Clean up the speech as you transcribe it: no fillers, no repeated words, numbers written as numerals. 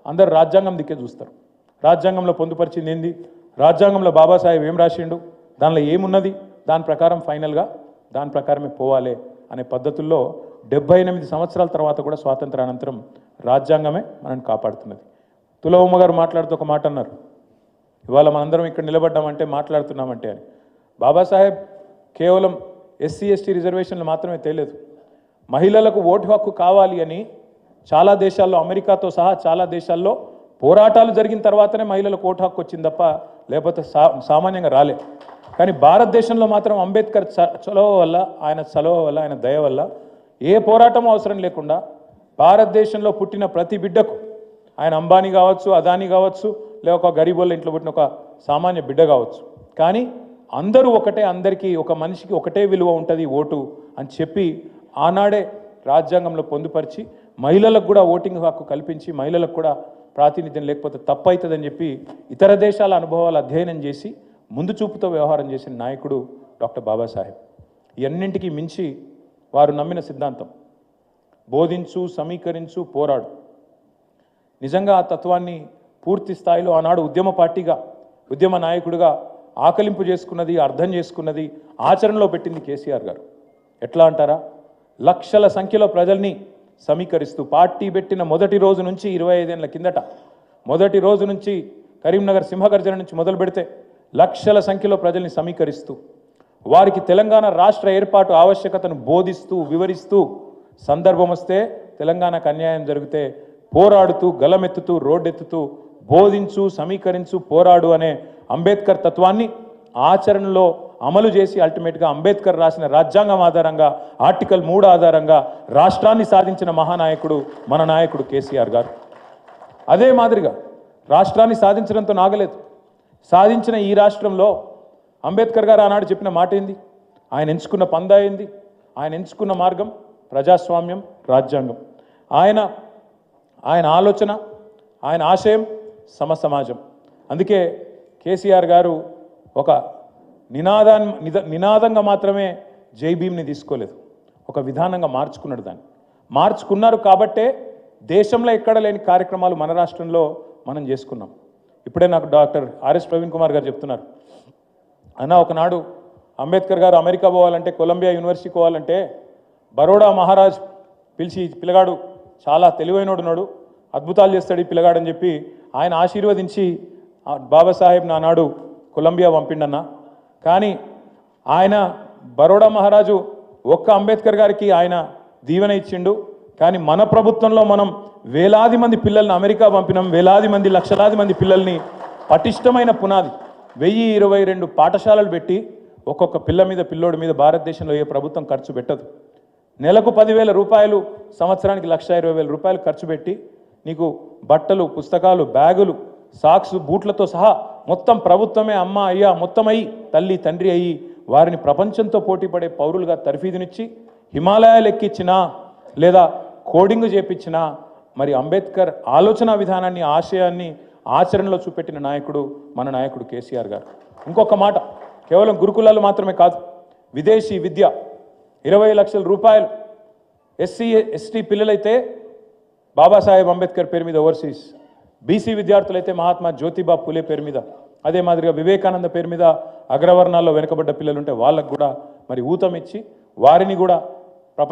అందరు రాజ్యాంగం దిక్కే చూస్తారు. రాజ్యాంగంలో పొందుపరిచింది ఏంది, రాజ్యాంగంలో బాబాసాహెబ్ ఏం రాసిండు, దానిలో ఏమున్నది, దాని ప్రకారం ఫైనల్గా దాని ప్రకారమే పోవాలి అనే పద్ధతుల్లో 78 సంవత్సరాల తర్వాత కూడా స్వాతంత్రానంతరం రాజ్యాంగమే మనల్ని కాపాడుతున్నది. తులవమ్మ గారు మాట్లాడుతూ ఒక మాట అన్నారు, ఇవాళ మనందరం ఇక్కడ నిలబడ్డామంటే మాట్లాడుతున్నామంటే అని. బాబాసాహెబ్ కేవలం ఎస్సీ ఎస్టీ రిజర్వేషన్లు మాత్రమే తేలేదు, మహిళలకు ఓటు హక్కు కావాలి అని చాలా దేశాల్లో, అమెరికాతో సహా చాలా దేశాల్లో పోరాటాలు జరిగిన తర్వాతనే మహిళలకు ఓటు హక్కు వచ్చింది తప్ప లేకపోతే సామాన్యంగా రాలే. కానీ భారతదేశంలో మాత్రం అంబేద్కర్ చొలవ వల్ల, ఆయన చలవ వల్ల, ఆయన దయ వల్ల ఏ పోరాటం అవసరం లేకుండా భారతదేశంలో పుట్టిన ప్రతి బిడ్డకు, ఆయన అంబానీ కావచ్చు, అదానీ కావచ్చు, లేక ఒక గరీబోళ్ళ ఇంట్లో పుట్టిన ఒక సామాన్య బిడ్డ కావచ్చు, కానీ అందరూ ఒకటే, అందరికీ ఒక మనిషికి ఒకటే విలువ ఉంటుంది ఓటు అని చెప్పి ఆనాడే రాజ్యాంగంలో పొందుపరిచి మహిళలకు కూడా ఓటింగ్ హక్కు కల్పించి మహిళలకు కూడా ప్రాతినిధ్యం లేకపోతే తప్పు అవుతుందని చెప్పి ఇతర దేశాల అనుభవాలు అధ్యయనం చేసి ముందు చూపుతో వ్యవహారం చేసిన నాయకుడు డాక్టర్ బాబాసాహెబ్. ఇవన్నింటికీ మించి వారు నమ్మిన సిద్ధాంతం బోధించు, సమీకరించు, పోరాడు. నిజంగా ఆ తత్వాన్ని పూర్తి స్థాయిలో ఆనాడు ఉద్యమ పార్టీగా, ఉద్యమ నాయకుడిగా ఆకలింపు చేసుకున్నది, అర్థం చేసుకున్నది, ఆచరణలో పెట్టింది కేసీఆర్ గారు. ఎట్లా అంటారా, లక్షల సంఖ్యలో ప్రజల్ని సమీకరిస్తూ పార్టీ పెట్టిన మొదటి రోజు నుంచి 25 ఏళ్ల కిందట మొదటి రోజు నుంచి కరీంనగర్ సింహగర్జన నుంచి మొదలు పెడితే లక్షల సంఖ్యలో ప్రజల్ని సమీకరిస్తూ వారికి తెలంగాణ రాష్ట్ర ఏర్పాటు ఆవశ్యకతను బోధిస్తూ, వివరిస్తూ, సందర్భం వస్తే తెలంగాణకు అన్యాయం జరిగితే పోరాడుతూ, గలమెత్తుతూ, రోడ్డెత్తుతూ బోధించు, సమీకరించు, పోరాడు అనే అంబేద్కర్ తత్వాన్ని ఆచరణలో అమలు చేసి అల్టిమేట్గా అంబేద్కర్ రాసిన రాజ్యాంగం ఆధారంగా ఆర్టికల్ 3 ఆధారంగా రాష్ట్రాన్ని సాధించిన మహానాయకుడు మన నాయకుడు కేసీఆర్ గారు. అదే మాదిరిగా రాష్ట్రాన్ని సాధించడంతో నాగలేదు, సాధించిన ఈ రాష్ట్రంలో అంబేద్కర్ గారు ఆనాడు చెప్పిన మాట ఏంది, ఆయన ఎంచుకున్న పందా ఏంది, ఆయన ఎంచుకున్న మార్గం ప్రజాస్వామ్యం, రాజ్యాంగం. ఆయన ఆలోచన, ఆయన ఆశయం సమసమాజం. అందుకే కేసీఆర్ గారు ఒక నినాదంగా మాత్రమే జై భీమ్ని తీసుకోలేదు, ఒక విధానంగా మార్చుకున్నాడు. దాన్ని మార్చుకున్నారు కాబట్టే దేశంలో ఎక్కడ లేని కార్యక్రమాలు మన రాష్ట్రంలో మనం చేసుకున్నాం. ఇప్పుడే నాకు డాక్టర్ ఆర్ఎస్ ప్రవీణ్ కుమార్ గారు చెప్తున్నారు, అన్న ఒకనాడు అంబేద్కర్ గారు అమెరికా పోవాలంటే, కొలంబియా యూనివర్సిటీకి పోవాలంటే బరోడా మహారాజ్ పిలిచి, పిల్లగాడు చాలా తెలివైనడున్నాడు, అద్భుతాలు చేస్తాడు ఈ పిల్లగాడని చెప్పి ఆయన ఆశీర్వదించి బాబాసాహెబ్ నానాడు కొలంబియా పంపిండన్న. కానీ ఆయన బరోడా మహారాజు ఒక్క అంబేద్కర్ గారికి ఆయన దీవెన ఇచ్చిండు, కానీ మన ప్రభుత్వంలో మనం వేలాది మంది పిల్లల్ని అమెరికా పంపినాం, వేలాది మంది, లక్షలాది మంది పిల్లల్ని పటిష్టమైన పునాది 1022 పాఠశాలలు పెట్టి ఒక్కొక్క పిల్ల మీద, పిల్లోడి మీద భారతదేశంలో ఏ ప్రభుత్వం ఖర్చు పెట్టదు. నెలకు 10,000 రూపాయలు, సంవత్సరానికి 1,20,000 రూపాయలు ఖర్చు పెట్టి నీకు బట్టలు, పుస్తకాలు, బ్యాగులు, సాక్స్, బూట్లతో సహా మొత్తం ప్రభుత్వమే అమ్మ, అయ్య మొత్తం అయ్యి, తల్లి, తండ్రి అయ్యి వారిని ప్రపంచంతో పోటీపడే పౌరులుగా తర్ఫీదునిచ్చి హిమాలయాలు ఎక్కించినా లేదా కోడింగ్ చేపించినా మరి అంబేద్కర్ ఆలోచన విధానాన్ని, ఆశయాన్ని ఆచరణలో చూపెట్టిన నాయకుడు మన నాయకుడు కేసీఆర్ గారు. ఇంకొక మాట, కేవలం గురుకులాలు మాత్రమే కాదు, విదేశీ విద్య 20 లక్షల రూపాయలు ఎస్సీ ఎస్టీ పిల్లలైతే బాబాసాహెబ్ అంబేద్కర్ పేరు మీద ఓవర్సీస్, బీసీ విద్యార్థులైతే మహాత్మా జ్యోతిబా పూలే పేరు మీద, అదే మాదిరిగా వివేకానంద పేరు మీద అగ్రవర్ణాల్లో వెనుకబడ్డ పిల్లలుంటే వాళ్ళకు కూడా మరి ఊతం ఇచ్చి వారిని కూడా